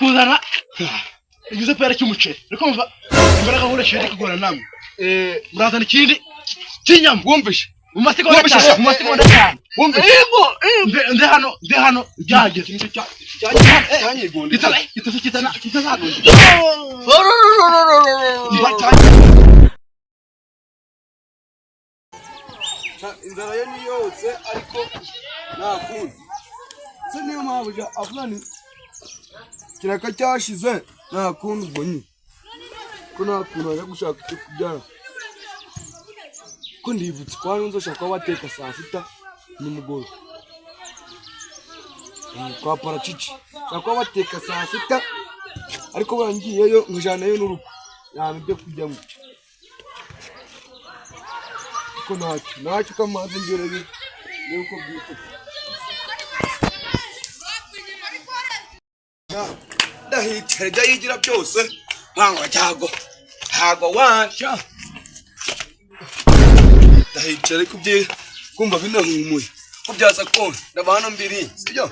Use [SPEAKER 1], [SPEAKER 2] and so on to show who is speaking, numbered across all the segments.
[SPEAKER 1] kuzana igize pera cy'umuceri ariko mva imbaraga nkoresha ndi kugora namwe murazana ikindi kinyama wumvishe mu masiko ndacana wumvishe nde hano byageze nicyo cyanye gonde kitazana inzara yo ni yose ariko nakundi se niyo mpamvu afulani kiraka cyashize nakundi ubonye ko nakuntu ajya gushaka icyo kubyara ko ndibutse ko hano nzoshaka wateka saa sita nimugoroba kwa parachichi shaka wateka saa sita ariko bangiyeyo ngujanayo n'urugo yamibye kujya mu ko ntacyo kamaze ngere yuko bwite ndahitega yigira byose bangwa hago wacha ndahitera kubye kumva binahumuye ko byasa ko ndabana mbiri sibyo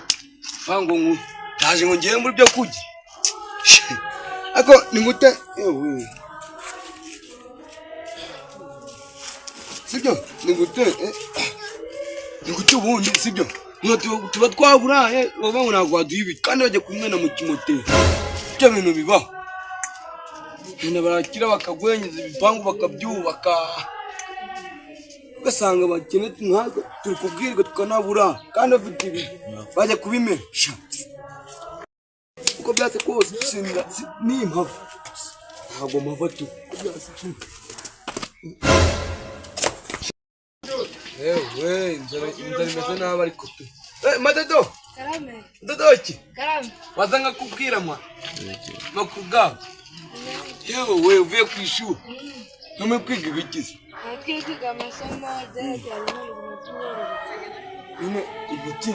[SPEAKER 1] bango ngu taje ngo ngiye muri byo kujya ako ningute sibyo ningute ubundi sibyo tuba twaburaye baba nagwaduye ibi kandi bajya kumena mu kimoteri byo bintu bibaho nyine barakira bakagwenyeza ibipangu bakabyubaka ugasanga bakene nkago turi kubwirwa tukanabura kandi afite ibi bajya kubimena uko byase kose singa n'impavu ntabwo mavatu byase inzara imeze nabi ariko pe Matado karame dodoki karame wazanga kubwira mwa makugaba yewe uvuye ku ishuri nome kwiga bikize kwiga amasomo ajyanye n'ibintu ibiki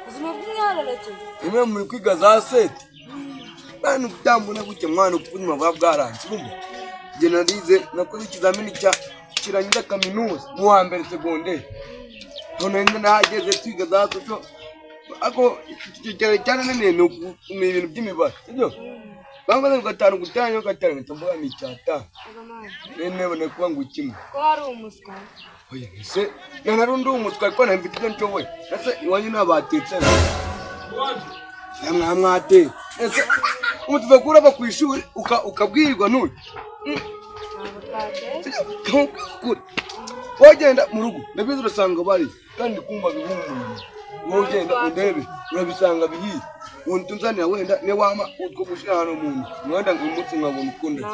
[SPEAKER 1] uzuma bw'imyororeke imwe muri kwiga za seti bana utambuna gutya mwana ubuzima bwaranze bumwe je narize nakoze ikizamini cya kirangiza kaminuza mu wa mbere secondaire none nahageze twiga za soco ako cyane nene ni ibintu by'imibare sibyo bangana gatanu gutanya gatanu ntambuga ni cyata nene bone kuba ngukimwe ko ari umuswa oya se nanarundi umuswa ko na mfite cyo we ese iwanyu nabatetse mwate ese umutuve kura ba kwishuri ukabwirwa none wagenda mu rugo ndabizi urasanga bari kandi kumva bihumuye wogenda undebe urabisanga bihiye untunzanira wenda ne wama utwo gushira hano umuntu mwanda ngo umunsi nkabona ukunda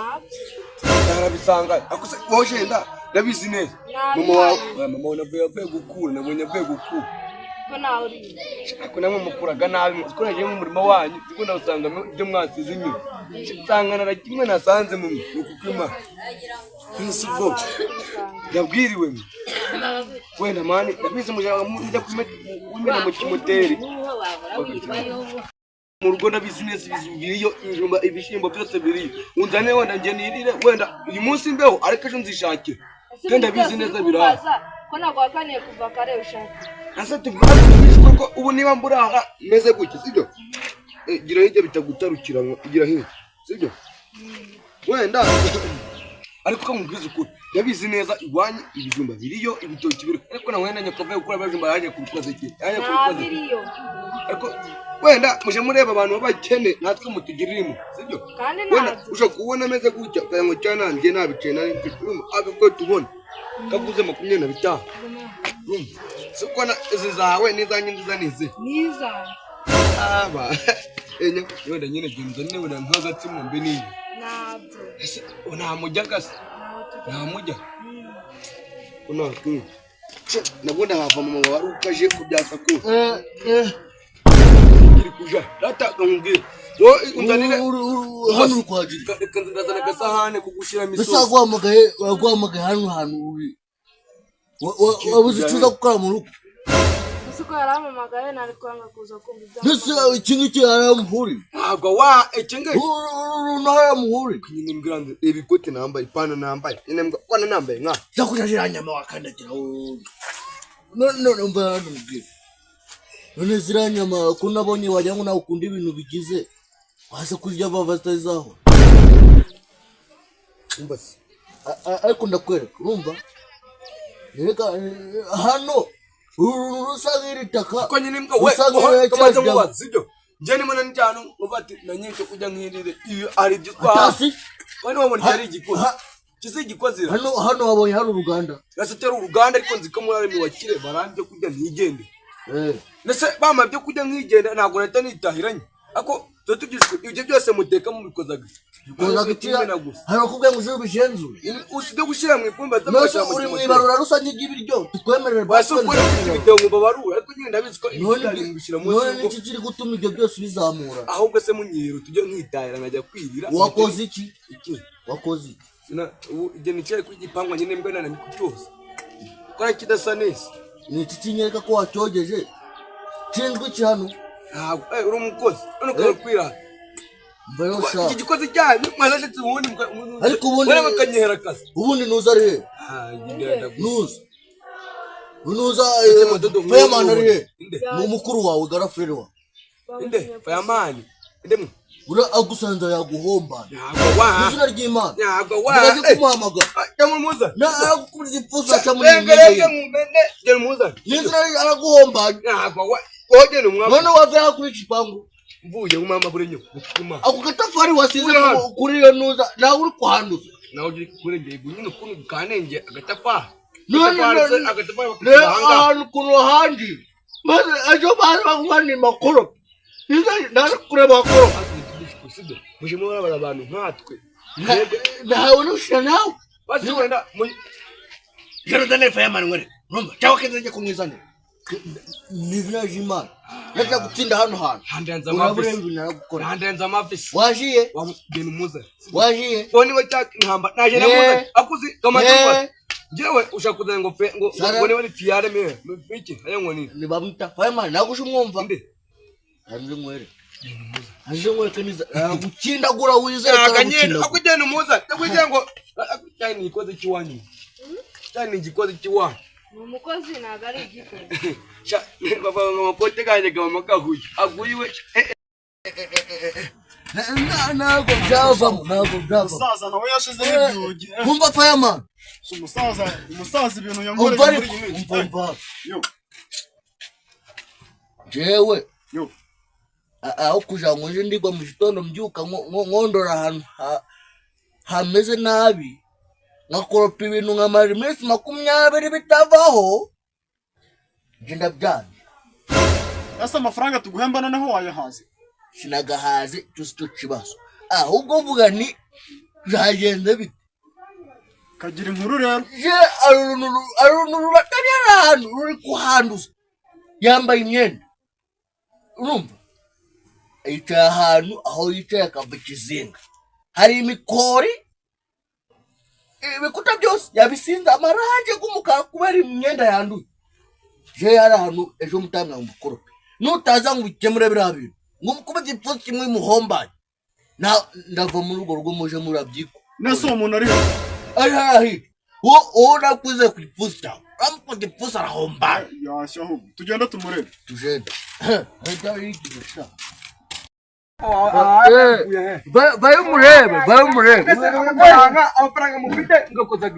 [SPEAKER 1] narabisanga akose wogenda ndabizi neza mama navuye gukura nabonye avuye gukura ko nawe uri ako namwe mukuraga nabi ko nagiye mu murimo wanyu kuko ndasanga ibyo mwasize inyuma nsangana na kimwe nasanze mu ukukima nsibo yabwiriwe wenda mani ndabizi mujya kumena mu kimoteri mu rugo ndabizi neza biriyo injumba ibishimbo byose biri unzane wenda nge nirire wenda uyu munsi mbeho ariko ejo nzishakira kandi ndabizi neza biraha ko nagwakaniye kuva kare ushaka ase tubwira ko ubu niba mburaha meze gutya sibyo gira hirya bitagutarukira igira hirya sibyo wenda ariko kamubwiza ukuri ndabizi neza igwanye ibijumba biriyo ibitoki biri ariko nawe wenda nyakove gukora abajumba yaje kubikoza iki yaje kubikoza ariko wenda muje mureba abantu babakene natwe mutugirimo sibyo wenda usho kubona meze gutya kayango cyane nje nabice nari mfituma agako tubona kaguze 25 sukona izi zawe nizanye nziza niza aba enye wenda nyine ginzo ne wenda nkagatsimo mbe ni nabyo una mujagase na mujya una ku nabona hava mama wari ukaje kubyasa ko iri kuja data ngubwira yo unzanire hano kwajira ndazana gasahane kugushira misozi bisagwamagaye hano uri wabuze tuza gukora mu rugo suko yaramamagaye nari kwanga kuza kumva ndetse ikingiki yaramuhuri ntabwo wa ikingi nayo muhuri nyine mbwirande ibikote nambaye ipana nambaye nyine mbwa kwana nambaye nka zakujajira nyama wakandagira no mbana mbwira none ziranyama kunabonye wajya ngo nawe ukunda ibintu bigize
[SPEAKER 2] waza kurya bava zitazaho umbase ariko ndakwereka urumva reka hano urusanga iritaka
[SPEAKER 1] ko nyine mbwa we kamaze mubaza sibyo nje ni mwana njyano ngufati nanyinke kujya nkirire iyo ari gitwa wani wabona cyari igikozi kisi igikozi
[SPEAKER 2] hano wabonye hari uruganda
[SPEAKER 1] gasatera uruganda ariko nziko muri ari wakire barambye kujya ntigende nese bama byo kujya nkigenda ntago leta nitahiranye ako tutugishwe ibyo byose muteka mu bikozaga
[SPEAKER 2] hari kubwe ngo bishenzu
[SPEAKER 1] uside gushira mu ikumba
[SPEAKER 2] z'amasha uri mu ibarura rusange ry'ibiryo tukwemerera
[SPEAKER 1] basi ukora ibyo ngo babarura ariko nyine ndabiziko
[SPEAKER 2] ibishira mu niki kiri gutuma ibyo byose bizamura
[SPEAKER 1] ahubwo se munyiro tujye nkitahira nkajya kwirira
[SPEAKER 2] wakoze iki wakoze
[SPEAKER 1] sina ije nicaye ku gipangwa nyine mbwe nana nikucyose kora kidasa neza
[SPEAKER 2] ni iki kinyereka ko wacyogeje cinzwe cyano
[SPEAKER 1] uri umukozi none ko kwira
[SPEAKER 2] mbayo sha
[SPEAKER 1] igikozi cyane mwazashitse ubundi
[SPEAKER 2] ariko ubundi
[SPEAKER 1] wera bakanyera kazi
[SPEAKER 2] ubundi nuza ari he nuza Fireman ari he mu mukuru wawe garafrere wa
[SPEAKER 1] inde Fireman inde
[SPEAKER 2] ura agusanza yaguhomba
[SPEAKER 1] izina
[SPEAKER 2] ry'Imana
[SPEAKER 1] ndaje
[SPEAKER 2] kumuhamaga
[SPEAKER 1] cyamumuza
[SPEAKER 2] kuri gipfuza cya muri
[SPEAKER 1] muza
[SPEAKER 2] izina araguhomba
[SPEAKER 1] oje numwa
[SPEAKER 2] none wava kuri kipangu
[SPEAKER 1] mvuye umama kuri nyo gutuma
[SPEAKER 2] ako gatafari wasize kuri iyo nuza nawe uri kuhanduza
[SPEAKER 1] nawe uri kurengeye bunyine kuntu kanenge agatafari
[SPEAKER 2] none ahantu ku ruhande maze ejo bakumani makoro ndaje kureba makoro
[SPEAKER 1] muje murabara abantu nkatwe
[SPEAKER 2] nawe nushira nawe
[SPEAKER 1] basi wenda
[SPEAKER 2] Jonathan Fireman ngore numva cyawa kenze kumwizana nizina jimana nataka gutsinda hano hantu
[SPEAKER 1] handenza amafisi
[SPEAKER 2] wajiye
[SPEAKER 1] wagena umuza
[SPEAKER 2] wajiye
[SPEAKER 1] boni bacaka intamba naje namuza akuzi kamaje jewe ushakuza ngo boni bari tiyare me biki ayango
[SPEAKER 2] ni bamuta Fireman nagusha umwumva nde hanze ngwere hanze ngwere kaniza gukindagura wizere
[SPEAKER 1] kanyenda akujyana umuza takujya ngo cyane ikoze kiwanyu cyane igikoze kiwanyu
[SPEAKER 3] umukozi nagari igikoze
[SPEAKER 1] baba amapote kanje gama kahuye aguyiwe
[SPEAKER 2] nago byava
[SPEAKER 4] umusaza nawe yashize ibyugi
[SPEAKER 2] kumva Fireman
[SPEAKER 4] umusaza ibintu yankoreye muri iyi minsi
[SPEAKER 2] yo jewe
[SPEAKER 4] yo
[SPEAKER 2] aho kuja ngo nje ndigwa mu gitondo mbyuka nkondora ahantu hameze nabi nakoropa ibintu nkamara iminsi 20 bitavaho nje ndabyanye
[SPEAKER 4] asa amafaranga tuguhemba noneho wayahaze
[SPEAKER 2] sinagahaze cyo kibazo ahubwo mvuga ni byagenze bite
[SPEAKER 4] kagira inkuru rero
[SPEAKER 2] je arunuru batari ahantu ruri kuhanduza yambaye imyenda urumva yicaye ahantu aho yicaye akava kizinga hari imikori ibikuta byose yabisinze amarange gumukara kubera imyenda yanduye je yari ahantu ejo mutanga umukuru nutaza ngo bikemure bira bintu ngo kuba gipfuzi kimwe muhombanye ndava muri urwo rugo muje murabyiko
[SPEAKER 4] nese umuntu ari
[SPEAKER 2] hahi wo nakuze ku gipfuzi cyawe amko gipfuzi arahomba
[SPEAKER 4] yashaho tugenda tumurebe
[SPEAKER 2] tugenda hari ikidusha bayo murebe
[SPEAKER 1] amafaranga mufite ngakoza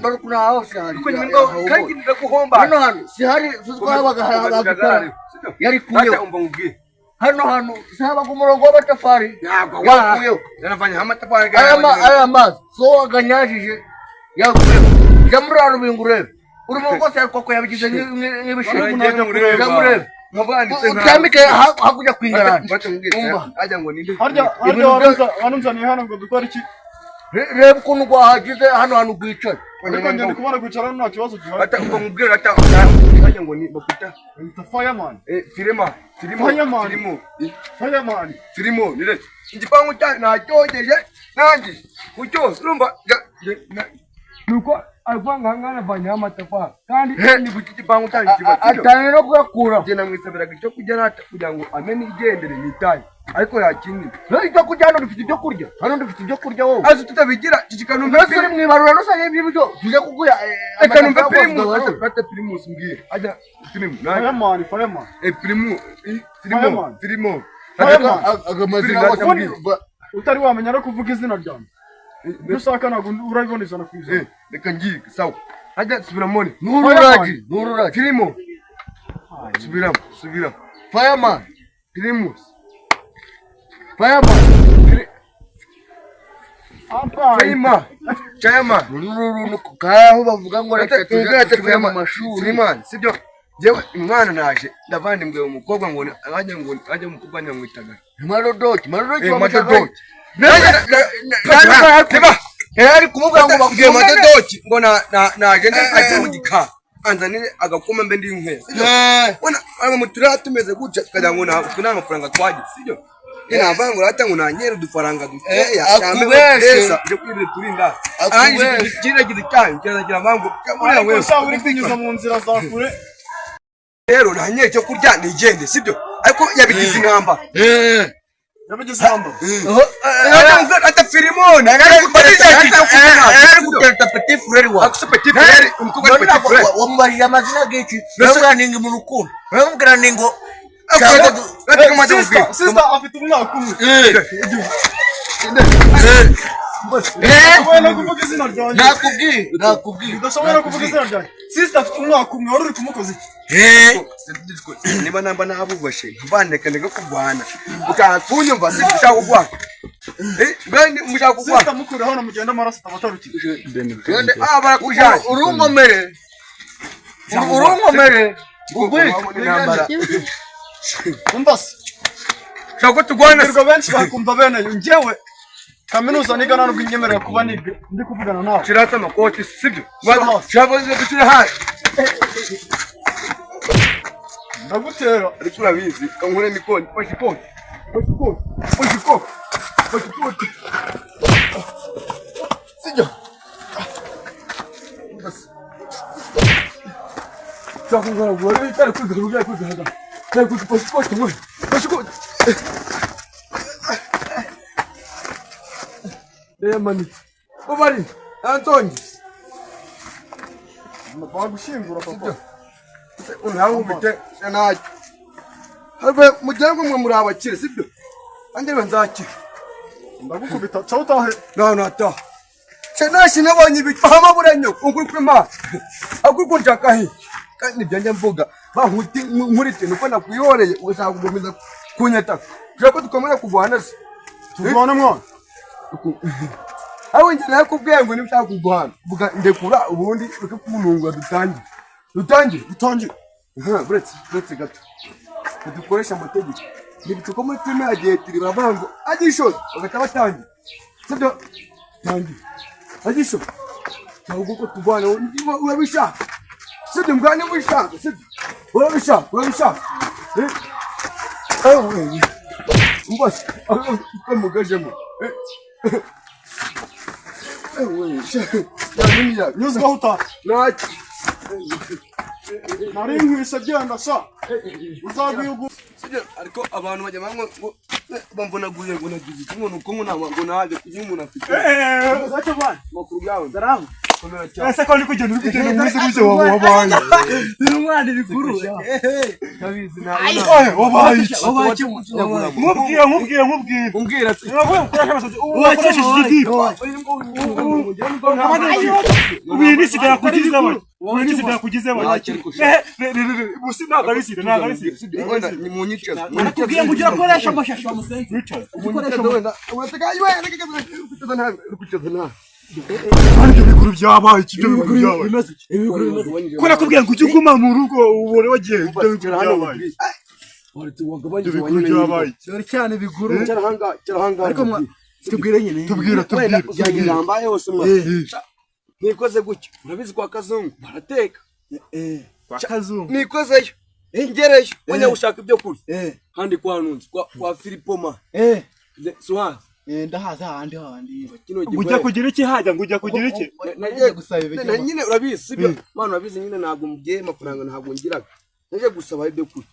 [SPEAKER 2] do kuna hose
[SPEAKER 1] ariko nyingo kandi ndakuhomba
[SPEAKER 2] hano si hari tuzwabaga hagakara yari kuyo
[SPEAKER 1] umva ngubwiye
[SPEAKER 2] hano saba ku murongo w'amatafari
[SPEAKER 1] yakuyo yanafanya amatafari
[SPEAKER 2] aya mazi so aganyajije yakuyo jamuraro bingurebe urimo kose ariko yabigize nk'ibishimwe jamurebe utamike hakuja kwingarana
[SPEAKER 1] aja ngo ninde
[SPEAKER 4] harya wanunzaniye hano ngo dukora iki
[SPEAKER 2] reba ukuntu gwahagize hano gwicara
[SPEAKER 4] ariko ngende kubona gwicara nta kibazo gihari
[SPEAKER 1] ata ngo mubwira ata aja ngo ni bakita
[SPEAKER 4] Fireman
[SPEAKER 1] Fireman nire igipangu cyane nacyogeje nanjye kucyo urumva nuko arwanga ngana banya amatafari kandi ni buki gipangu cyane kibazo
[SPEAKER 2] atanye no kugakura
[SPEAKER 1] je namwisabiraga icyo kujya nata kugira ngo amene igendere nitaye ariko yakindi
[SPEAKER 2] icyo kujya hano dufite ibyo kurya wowe
[SPEAKER 1] azi tutabigira kikikanu
[SPEAKER 2] mbese mwibarura rusanye ibyo tuje kuguya
[SPEAKER 1] akanumva primus mbwira aja primus
[SPEAKER 4] Fireman
[SPEAKER 1] primus
[SPEAKER 4] utari wamenya no kuvuga izina ryawe nushaka ntabwo urabibona ijana ku ijana
[SPEAKER 5] reka ngiye sawa hajya subiramo
[SPEAKER 2] nururagi
[SPEAKER 5] kirimo subiramo fireman primus fireman Chairman
[SPEAKER 2] kaho bavuga ngo reka tujye mu mashuri
[SPEAKER 5] Freeman sibyo jewe umwana naje ndavandimwe umukobwa ngo ajye umukobwa nyamwitaga
[SPEAKER 2] marodoti
[SPEAKER 5] ari kumubwira ngo bakuye madodoki ngo naje ajye mu gika anzanire agakoma mbe ndi inkwe bona mu turere tumeze gutya kagira ngo nta amafaranga twagize sibyo Ina ngo rata ngo nanyere udufaranga dukeya
[SPEAKER 2] akubesha
[SPEAKER 5] byo kwirira turinda arangije kiragize cyane kiragira mango kamura wewe
[SPEAKER 4] uri kwinyuza mu nzira za kure
[SPEAKER 5] rero nanyere cyo kurya nigende sibyo ariko yabigize ingamba
[SPEAKER 4] yabigize ingamba
[SPEAKER 5] ata Filimoni
[SPEAKER 2] ari gutera petit frère wa
[SPEAKER 5] petit frère umukobwa petit frère
[SPEAKER 2] wamubari amazina giki ngira ningi mu rukundo ngira ningo
[SPEAKER 4] sister afite umwaka umwe kuvuga izina ryawe
[SPEAKER 2] nakubwiye
[SPEAKER 4] udashobora kuvuga izina ryawe sister afite umwaka umwe wari uri kumukoze
[SPEAKER 5] niba namba nabubashe mvandeka ndeka kurwana ukakunyumva sishaka kugwana bene mushaka kugwana
[SPEAKER 4] sister mukure hano mugenda amaraso atabatarukije
[SPEAKER 5] barakujanye
[SPEAKER 2] urungomere
[SPEAKER 5] intambara
[SPEAKER 4] umbase
[SPEAKER 5] shaka tugwana
[SPEAKER 4] birwa benshi bakumva bene njyewe kaminuza nigana n'ubwo inyemerera kuba ndi kuvugana nawe
[SPEAKER 5] kirata amakoti sibyo shaboze gushira hasi
[SPEAKER 4] ndagutera
[SPEAKER 5] ariko urabizi kankure mikoni pashipoti
[SPEAKER 2] sijyo
[SPEAKER 5] shaka ngora gore itari kwiga tari kwiga pashipoti mani ubari Antoni
[SPEAKER 4] mba gushingura papa
[SPEAKER 5] unaho bite naje habe mujyango mwe muri abakire sibyo ande banzakira
[SPEAKER 4] ndagukubita cyo utahe
[SPEAKER 5] nata Shenashi nabonye ibitama burenyo unguri kwima aguriko njakahi kandi byanje mvuga bahuti nkurite nuko nakuyoreye ugashaka kugomeza kunyata joko dukomera kugwana se
[SPEAKER 4] tuvana mwana
[SPEAKER 5] aho nje nakubwiye ngo nibishaka kugwana vuga ndekura ubundi uke kumunungwa dutangiye buretse gato dukoresha amategeko nibituko muri filime yagiye tiri babango agishoza bagata batangiye sibyo tangiye agisho ntabwo tugwana urabishaka sibyo mbwane ubishaka sibyo urabishaka ewe mbase ukamugajemo ewe ya
[SPEAKER 4] nyuzwa uta
[SPEAKER 5] naki
[SPEAKER 4] nari nkwisha genda sha uzagiyugu
[SPEAKER 5] sibyo ariko abantu bajya bambona guye ngo nagize kimwe nuko ngo naje kugira umuntu afite
[SPEAKER 4] zacyo bana
[SPEAKER 5] makuru yawe
[SPEAKER 4] zaramu
[SPEAKER 5] komera cyane
[SPEAKER 4] ese ko ndi kugenda muri bije wabaye
[SPEAKER 2] biri umwana bikuru
[SPEAKER 5] kabizi
[SPEAKER 4] mubwire
[SPEAKER 5] umbwira se
[SPEAKER 4] uwakoresheje igiti ubini sigara kugize busi ntago
[SPEAKER 5] ni munyice
[SPEAKER 2] nakubwiye ngo ujye akoresha amashasho amusenze
[SPEAKER 4] ibyo bikuru byabaye ibyo bikuru byabaye ko nakubwiye ngo ujye uguma mu rugo ubone wagiye ibyo bikuru byabaye ibyo bikuru byabaye
[SPEAKER 2] cyane biguru
[SPEAKER 5] ariko
[SPEAKER 2] tubwire nyine
[SPEAKER 5] tubwira byambaye hose nikoze gutya urabizi kwa kazungu barateka
[SPEAKER 4] kwa kazungu
[SPEAKER 5] nikozeyo ingereyo wanya ushaka ibyo kurya handi kwa nunzi kwa Filipoma Suhazi
[SPEAKER 2] ndahaza handi
[SPEAKER 4] ujya kugira iki hajya ngo ujya kugira iki
[SPEAKER 2] nagiye gusaba ibyo
[SPEAKER 5] nyine urabizi sibyo mana urabizi nyine ntabwo mugiye amafaranga ntabwo ngiraga
[SPEAKER 1] naje gusaba ibyo kurya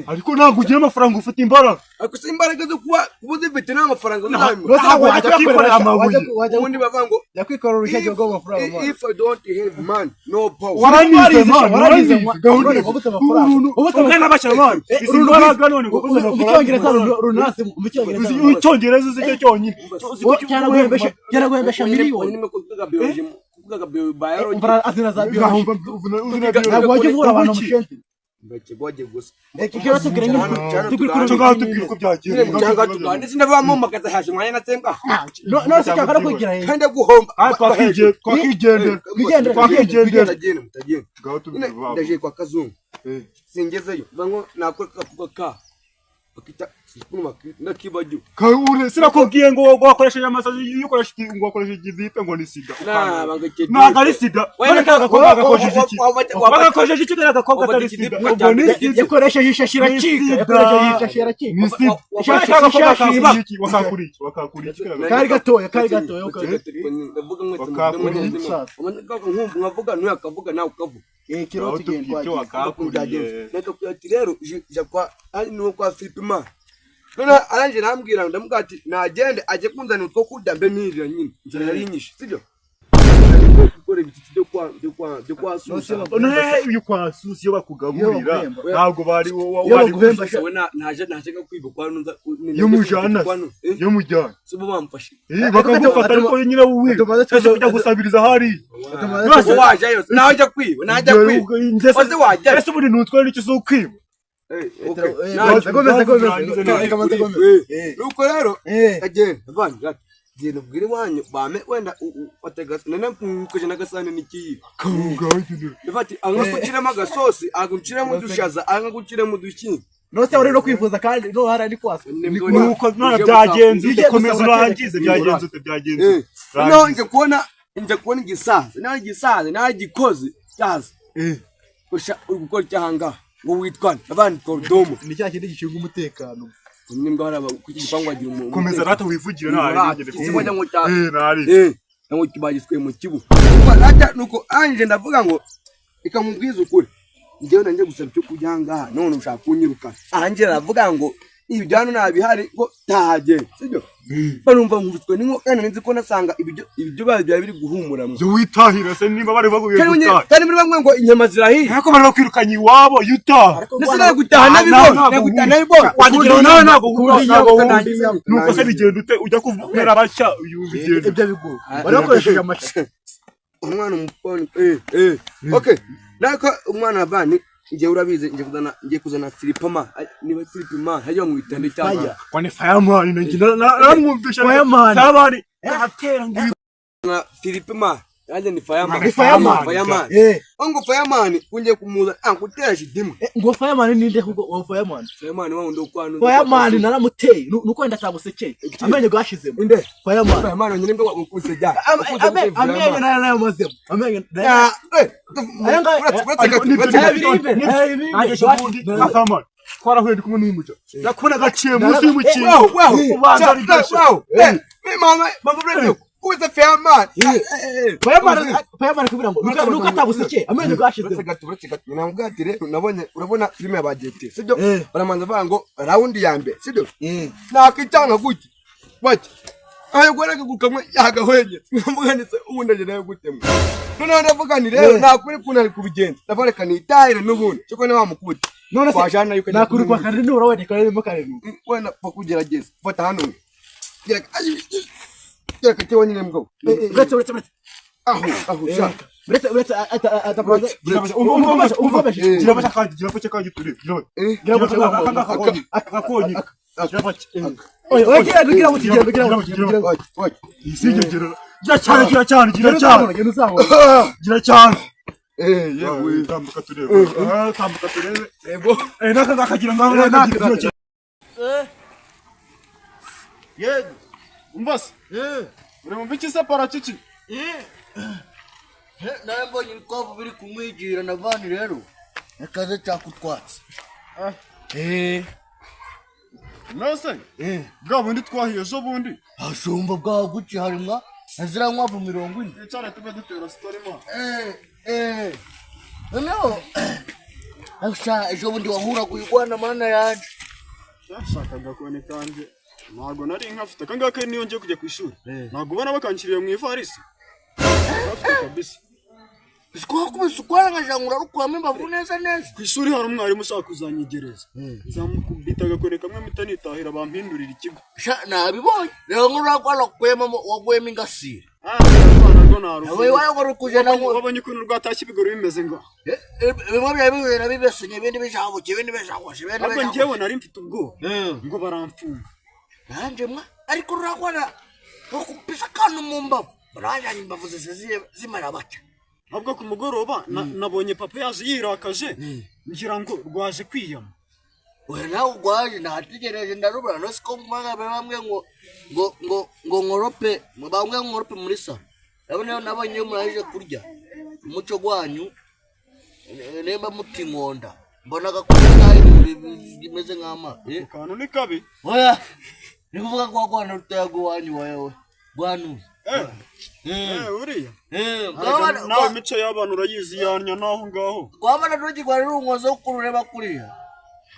[SPEAKER 4] ariko ntabwo ugira amafaranga ufite imbaraga
[SPEAKER 1] ariko se imbaraga zo kuba zifite n'amafaranga
[SPEAKER 4] ntabwo wajya kwikorera amabuye
[SPEAKER 1] ubundi bavuga ngo
[SPEAKER 2] yakwikorera urushage rw'amafaranga
[SPEAKER 1] if I don't have man no power
[SPEAKER 4] waranize umwana bashyira mwana izi mbaraga none ngo kuze
[SPEAKER 2] Icyongereza runasi mu Cyongereza
[SPEAKER 4] icyongereza uzi cyo cyonyine
[SPEAKER 2] cyaraguhembesha miliyoni
[SPEAKER 1] nime kuvuga biology
[SPEAKER 2] azina za biology ntabwo wajya uvura abantu mushenzi
[SPEAKER 1] bakigoje gusa
[SPEAKER 2] kikira tukire nyine
[SPEAKER 4] tubwire ko byagiye
[SPEAKER 1] cyangwa tugande sinavamo magaza haje mwanya natsemba
[SPEAKER 2] no se cyakara kugira he
[SPEAKER 1] kandi guhomba
[SPEAKER 4] twakigendera
[SPEAKER 1] mutagenda ndaje kwa kazungu singezeyo bango nakora kavuga bakita sikuma nakibaju
[SPEAKER 4] kaure sirakubwiye ngo wakoresheje amasazi yukoresha ngo wakoresheje igipe ngo ni sida ntabwo ari sida bagakoresheje iki bagakoresheje iki gakobwa atari sida ubwo ni sida
[SPEAKER 2] yakoresheje ishashira cika
[SPEAKER 4] ni sida ishashira iki wakakuri kari gatoya
[SPEAKER 1] ndavuga mwese mwavuga nuya kavuga nawe ukavuga
[SPEAKER 2] kiro tugenda
[SPEAKER 1] wakakuriye ati rero jakwa ari no kwa Filipima none aranje nambwira ndamubwira ati nagende aje kunzana utwo kurya mbe nirira nyine nzara yari nyinshi sibyo gukora ibititi byo kwa susa
[SPEAKER 4] none uyu kwa susa iyo bakugaburira ntabwo bari
[SPEAKER 1] naje kwiga kwa nunza
[SPEAKER 4] yo mujyana
[SPEAKER 1] sibo bamfashe
[SPEAKER 4] bakagufata ariko nyine wuwi ese kujya gusabiriza hari
[SPEAKER 1] nose waje yose najya kwiba ose waje
[SPEAKER 4] ese buri nutwe n'iki zo kwiba
[SPEAKER 1] nuko rero agenda avanga genda ubwire wanyu bame wenda wategasa nene mukuje nagasane nikiyi ndafati anga kuciramo agasosi aguciramo dushaza anga guciramo dukinyi
[SPEAKER 2] nose uri no kwifuza kandi no harandi kwasa
[SPEAKER 4] nuko none byagenze komeza urangize byagenze
[SPEAKER 1] no nje kubona igisaza nagikoze cyaza usha gukora cyahanga ngo witwana abandi kordomo
[SPEAKER 2] ni cya kindi gishinga umutekano
[SPEAKER 1] nimbwa haraba kugipango agira umuntu
[SPEAKER 4] komeza rata wivugira nari
[SPEAKER 1] ngende nari ngo kibagiswe mu kibu nuko anje ndavuga ngo ikamubwiza ukuri ngewe nanje gusaba cyo kujyanga none ushaka kunyiruka anje aravuga ngo ibi byano nabihari ngo tahaje sibyo barumva ngubitwe ninko kandi nzi ko nasanga ibyo bya biri guhumura mu
[SPEAKER 4] byo witahira se nimba bari baguye gutaha
[SPEAKER 1] kandi muri bamwe ngo inyama zirahiye
[SPEAKER 4] ariko bari bakwirukanye iwabo yuta
[SPEAKER 1] nese nayo gutaha nabibo
[SPEAKER 4] wagira ntabwo nuko se bigenda ute ujya kuvumera abashya uyu bigenda
[SPEAKER 2] ibyo bigo bari bakoresheje amashi
[SPEAKER 1] umwana umuponi okay nako umwana abani ngiye urabize ngiye kuzana Filipima niba Filipima hayo mu itende cyangwa
[SPEAKER 4] kwane fireman ngira naramwumvisha fireman sabari atera ngiye
[SPEAKER 1] na Filipima yaje ni fireman ngo fireman kunje kumuza angutera shidimu
[SPEAKER 2] ngo fireman ninde ngo fireman
[SPEAKER 1] wa ndo kwanu
[SPEAKER 2] fireman naramuteye nuko ndacagusekeye amenye gwashizemo inde fireman
[SPEAKER 1] nyine mbe wakuseja
[SPEAKER 2] amenye nayo mazemo amenye
[SPEAKER 4] aje shubundi fireman twarahuye ndikumwe n'umuco nakubona gaciye munsi y'umukingo ubanza ari gasho
[SPEAKER 1] mama brother kuza fireman
[SPEAKER 2] kubira ngo nuko ataguseke amenye gwashize
[SPEAKER 1] gatubutse namubwatire nabonye urabona filime ya bagete sibyo baramanza vango round ya mbere sibyo nakitanga guki bati ayo gwaraka gukamwe yagahwenye mvuganitse ubundaje nayo gutemwe none ndavuga ni rero nakuri kunari kubigenza ndavareka ni itahire n'ubundi cyo ne wamukubuta
[SPEAKER 2] none kwajana yuko nakuri kwa kandi nura wende kare mu kare
[SPEAKER 1] wena pakugerageza fata hano gira kati wonyine mgo
[SPEAKER 2] uretse
[SPEAKER 1] aho sha
[SPEAKER 2] uretse atabaza
[SPEAKER 4] gira bashaka kandi turi gira akakonyi
[SPEAKER 2] oye gira mutigera
[SPEAKER 4] gira cyane yewe tambuka turebe ego naka nakagira ngaho nakagira yego umbas urumva iki se paraciki
[SPEAKER 2] nawe mbonye ibikwavu biri kumwigira na vani rero akaze cyakutwatse
[SPEAKER 4] nose bwa bundi twahiye ejo bundi
[SPEAKER 2] ashumva bwa guci harimwa azira nkwavu 40
[SPEAKER 4] cyane tube dutera story mo
[SPEAKER 2] noneho Asha ejo bundi wahura kuyigwana mana yanje.
[SPEAKER 4] Yashakaga kone kanje. Ntago nari nkafite kangaka niyo ngiye kujya ku ishuri. Ntago ubona bakankiriye mu ivarisi. Bafite kabisa.
[SPEAKER 2] Siko kubisukwana ngajangura rukwame mbavu neza neza.
[SPEAKER 4] Ku ishuri hari umwarimu ushaka kuzanyigereza. Nzamukubita agakone kamwe mitanitahira bampindurira ikigo.
[SPEAKER 2] Sha nabibonye. Rero ngurakwala kwema wagwema ingasira.
[SPEAKER 4] Ntago naruko.
[SPEAKER 2] Awe wayo ngurukuje nango.
[SPEAKER 4] Wabonye ukuntu rwatashye ibigoro bimeze ngo.
[SPEAKER 2] Bimwe byabiwe nabibesenye ibindi bijabukye ibindi bijagwashe ibindi.
[SPEAKER 4] Ahubwo njyewe nari mfite ubwo ngo baramfunga.
[SPEAKER 2] Nanje mwa ariko rurakwana bakupisa kanu mu mbavu. Barajanye imbavu zimara baca.
[SPEAKER 4] Ahubwo ku mugoroba nabonye papa yaje yirakaje ngira ngo rwaje kwiyama.
[SPEAKER 2] Oya nawe ugwaje nategereje ndarubura no siko mwaga bamwe ngo ngorope bamwe ngorope muri sa. Abone nabonye muraje kurya umuco gwanyu nemba mutingonda mbona gakuta bimeze nkama
[SPEAKER 4] Kantu ni kabi.
[SPEAKER 2] Oya nivuga kwa kwana rutago wanyu wewe bwanu
[SPEAKER 4] uriya
[SPEAKER 2] gabana
[SPEAKER 4] nawe mico y'abantu urayizi yanya naho ngaho
[SPEAKER 2] kwabana rugi kwa rungozo kurureba kuriya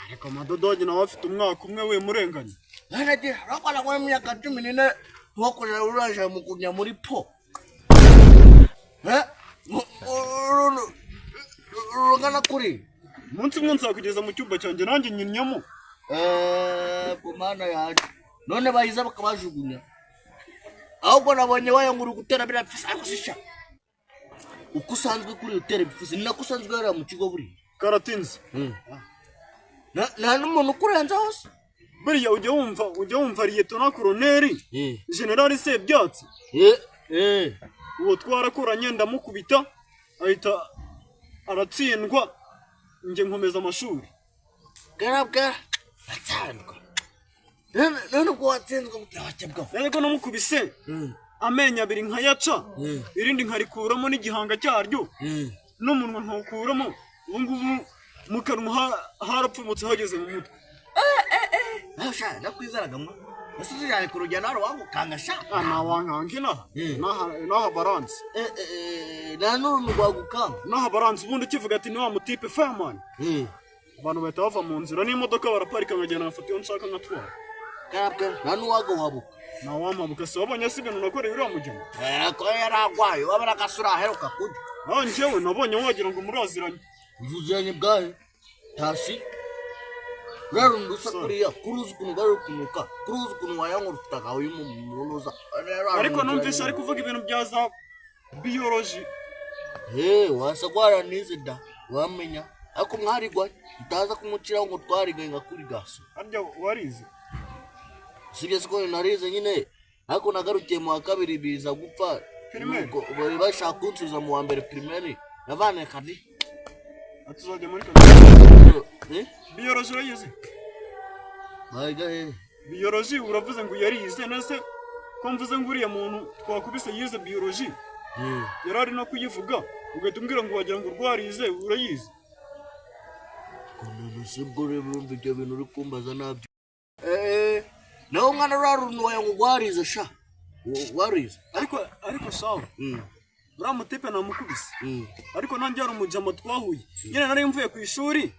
[SPEAKER 4] ariko madodogi nawe afite umwaka umwe we murenganye
[SPEAKER 2] nanaje rakwana kwa myaka 14 hokorera uraje mukunya muri po rungana kuri
[SPEAKER 4] umunsi umwe nzakugeza mu cyumba cyanjye nanjye nyinyamo
[SPEAKER 2] kumana yaje none bayiza bakabajugunya ahubwo nabonye wayangura gutera birapfisa ariko sisha uko usanzwe kuri utera bipfisa ni nako usanzwe yari mu kigo buri
[SPEAKER 4] karatinze
[SPEAKER 2] nta n'umuntu ukurenza hose
[SPEAKER 4] buriya ujya wumva liyetona koroneri generali Sebyatsi uwo twarakoranye ndamukubita ahita aratsindwa nje nkomeza amashuri
[SPEAKER 2] garabwa atsandwa none uko watsinzwe mutawacabwa
[SPEAKER 4] ariko namukubise amenyo abiri nkayaca irindi nkarikuramo n'igihanga cyaryo n'umunwa ntukuramo ubu ngubu mu kanwa harapfumutse hageze mu mutwe
[SPEAKER 2] nasha nakwizaraga mwa nasije kurujyana aro wangukanga sha
[SPEAKER 4] nawankange naha balance
[SPEAKER 2] nanone gwagukanga
[SPEAKER 4] naha balance ubundi kivuga ati ni wa mutipe fireman abantu bahita bava mu nzira n'imodoka baraparika nkagenda ngafata iyo nshaka nkatwara
[SPEAKER 2] garabwa nanu wagahabuka
[SPEAKER 4] nawamabuka se wabonye sigano nakoreye uriya mugeni
[SPEAKER 2] ko yaragwayo wabara gasura aheruka kujya
[SPEAKER 4] njyewe nabonye wagira ngo muraziranye
[SPEAKER 2] mvuzanye bwahe tasi rero ndusa kuriya kuruzi kuntu bari kunuka kuruzi kuntu wayankora ufitaka uyu munoza
[SPEAKER 4] ariko numvise ari kuvuga ibintu bya za biology
[SPEAKER 2] wasagwara nize da wamenya ariko mwarigwa utaza kumucira ngo twarigaye ngakuri gaso
[SPEAKER 4] arya warize
[SPEAKER 2] sibye siko narize nyine ariko nagarukiye mu kabiri biza gupfa bari bashaka kunsubiza mu wa mbere primaire navane kadi
[SPEAKER 4] atuzajya muri biology urayize biology uravuze ngo yarize nese ko mvuze ngo uriya muntu twakubise yize biology yarari no kuyivuga ugahita umbwira ngo wagira ngo urwarize urayize
[SPEAKER 2] kono sibwo rero ibyo bintu uri kumbaza nabyo naho mwana rarunwa ngo gwarize sha warize
[SPEAKER 4] ariko sawa ura mutipe namukubise ariko nanjye ari umujama twahuye nyine nari mvuye ku ishuri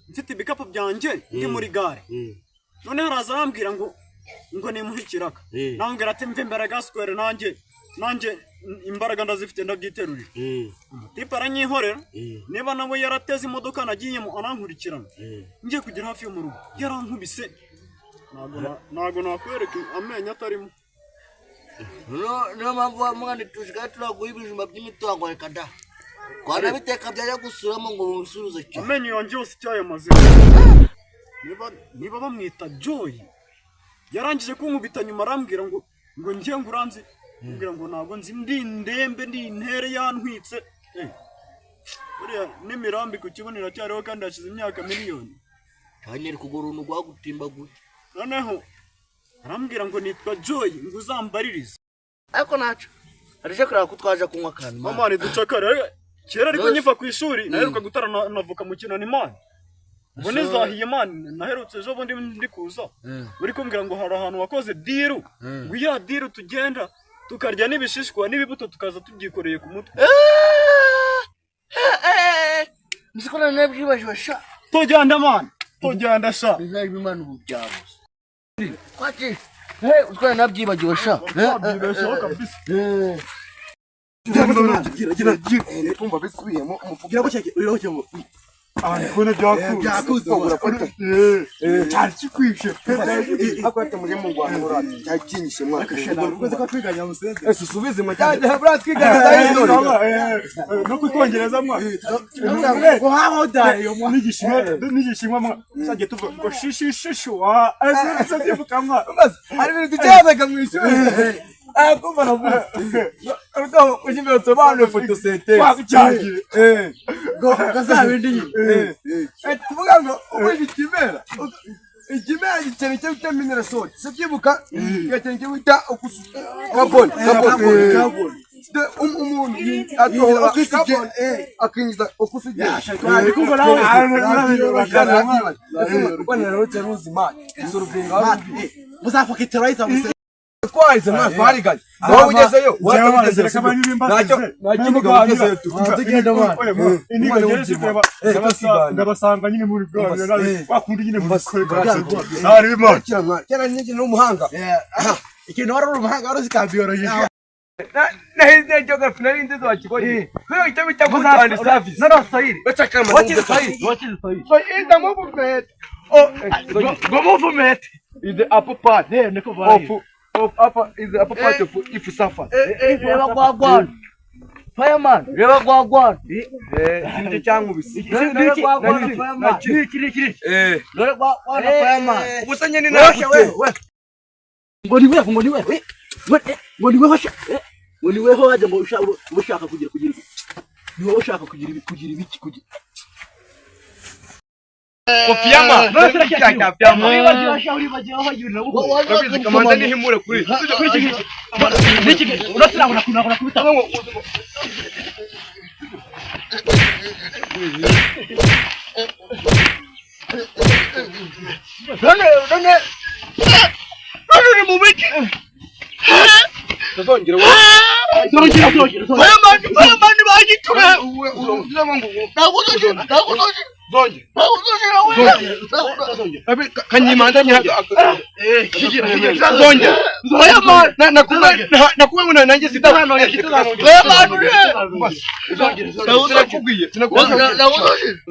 [SPEAKER 4] mfite ibikapu byanjye ndi muri gare none haraza arambwira ngo nimuhe ikiraka nambwira ati mve mbere gaswere nanjye imbaraga ndazifite ndabyiterurira umutipe aranyihorera niba nawe yarateze imodoka nagiyemo anankurikirana ngiye kugera hafi yo mu rugo yarankubise ntago nakwereka amenyo atarimo
[SPEAKER 2] no mpamvu wa mwana tushika turaguha ibijumba by'imitongo reka da kwana biteka byajya gusuramo ngo musuruze cyane
[SPEAKER 4] amenyo yanjye yose icyayamaze niba bamwita Joy yarangije kunkubita nyuma arambwira ngo ngiye nguranze mbwira ngo ntabwo nzi ndi ndembe ndi intere yantwitse buriya n'imirambi ku kibonera cyariho kandi hashize imyaka miliyoni
[SPEAKER 2] kanyeri kugoruntu gwagutimbagura
[SPEAKER 4] noneho arambwira ngo nitwa Joy ngo uzambaririze
[SPEAKER 2] ariko naco arije kuraba ko twaje kunywa kandi
[SPEAKER 4] mama ni ducakara kera ariko nyiva ku ishuri naheruka gutara navuka mu kinani man ngo nizahiye man naherutse ejo bundi ndi kuza uri kumbwira ngo hari ahantu wakoze diru ngo ya diru tugenda tukarya n'ibishishwa n'ibibuto tukaza tubyikoreye ku mutwe
[SPEAKER 2] Msikona nabyibajwe sha
[SPEAKER 4] tugenda man tugenda sha
[SPEAKER 2] bizaba imana ubu byabo kwaki utwana nabyibagiwe sha
[SPEAKER 5] kumva bisubiyemo
[SPEAKER 2] gira ko cyake uriho ngo
[SPEAKER 5] kubona byakuze urafata cyari kikwishe akwata muri mu Rwanda urati cyakinyishe mwaka
[SPEAKER 2] ukoze ko twiganya musende
[SPEAKER 5] subize mu cyane bra twigana sayizo
[SPEAKER 4] no kwikongereza mwa
[SPEAKER 2] ngo haho dare yo mwa
[SPEAKER 4] nigishimwa mwa saje tuvuga ngo shishishishu asa byibuka mwa
[SPEAKER 5] ari ibintu tujazaga mu ishuri kumva navuze urwo ujimbe tsobane photosynthesis
[SPEAKER 4] wacyagire
[SPEAKER 5] ngo gazabindi tuvuga ngo ubundi kimera ikimera gitene cyo bita mineral salt sibyibuka gitene cyo bita carbon umuntu atohora carbon akinjiza oxygen
[SPEAKER 4] kumva nawe
[SPEAKER 5] bana rote ruzima isurubinga
[SPEAKER 2] muzapfa kiterize amuse
[SPEAKER 5] twahize mwana twariganye aho ugezeyo watugezeyo
[SPEAKER 4] tugenda mwana indiba ngeze kureba ndabasanga nyine muri bwabo wakundi nyine muri ari mwana
[SPEAKER 5] cyane nyine n'umuhanga
[SPEAKER 2] ikintu wari umuhanga wari uzi biology
[SPEAKER 5] nahize joga finali ndizo wakigori kwiyo itabi cyakuzana service
[SPEAKER 2] no sayiri
[SPEAKER 5] bacakama
[SPEAKER 2] what is sayiri
[SPEAKER 5] so is the movement
[SPEAKER 2] go movement
[SPEAKER 5] is the upper part of upper is the upper part of if suffer
[SPEAKER 2] reba gwagwana fireman reba gwagwana
[SPEAKER 5] sinje cyangu bisi
[SPEAKER 2] reba gwagwana fireman kiri reba gwagwana fireman
[SPEAKER 5] ubusanye ni nawe
[SPEAKER 2] ngo ni wewe hasha ngo ni wewe waje ngo ushaka kugira ni wowe ushaka kugira ibiki kugira
[SPEAKER 5] Kofiama,
[SPEAKER 2] Kofiama.
[SPEAKER 5] Wabizi kamanda ni himure kuri.
[SPEAKER 2] Niki urasira kuna kubita. None mu biki.
[SPEAKER 5] Tuzongera we.
[SPEAKER 2] Zongera. Bayamani bagitura. Naguzoje.
[SPEAKER 5] Zonje. Abi kanyimanda nyaga. Kigira. Zonje. Bayamani nakuwe nanjye sitano bayamani. Zonje. Sinakubwiye.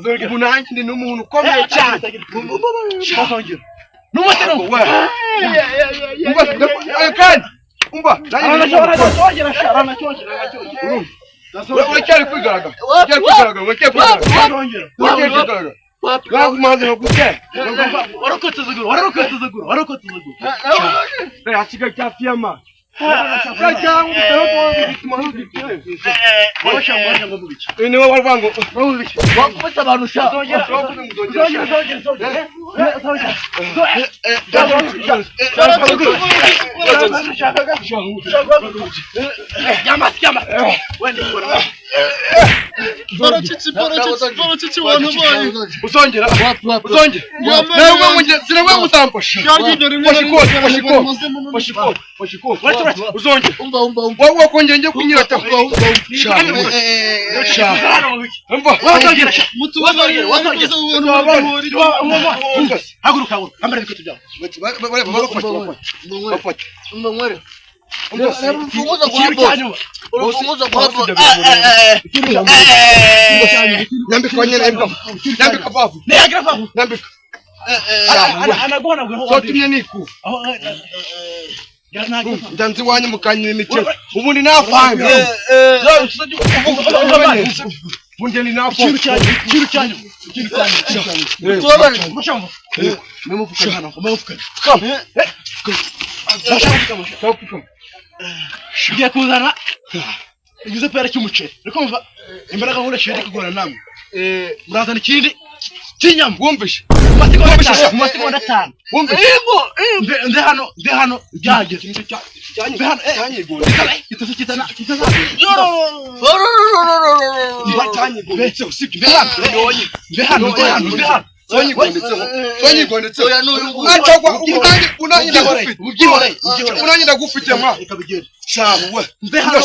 [SPEAKER 5] Zonje. Munanjye ndi n'umuntu ukomeye cyane. Zonje. Numutero we. Kandi umba cyari kwigaragaza maze gute
[SPEAKER 2] warokotse zuguru
[SPEAKER 5] asiga cyafiyama ni wowe warwango
[SPEAKER 2] wakufata abantu sha
[SPEAKER 5] usongera nawe ngongera sinawe musamposha Washiko uzongera wowe wakongera nje kunyirata
[SPEAKER 2] haguruka ambara biko tujya
[SPEAKER 5] Janzi wanyu mukanyira imice ubundi nafanze bunje ni nako
[SPEAKER 2] kiru cyanyu
[SPEAKER 5] tubabare
[SPEAKER 2] mushambo memufukana Shigiye kuzana igize pera cy'umuceri ariko mva imbaraga nkore shiri kugora namwe murazana ikindi kinyama
[SPEAKER 5] wumvishe
[SPEAKER 2] Umasegonda 5 wumvishe nde hano byageze
[SPEAKER 5] twanyigondetseho
[SPEAKER 2] oya n'uyu nguyu
[SPEAKER 5] atagwa unanye ndagufite mwa shabu we
[SPEAKER 4] mve hano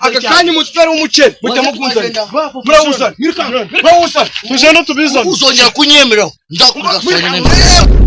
[SPEAKER 5] aka kanya umutware w'umuceri mujya mukunzana murawuzana tujana tubizana
[SPEAKER 2] uzongera kunyemeraho ndakugasanya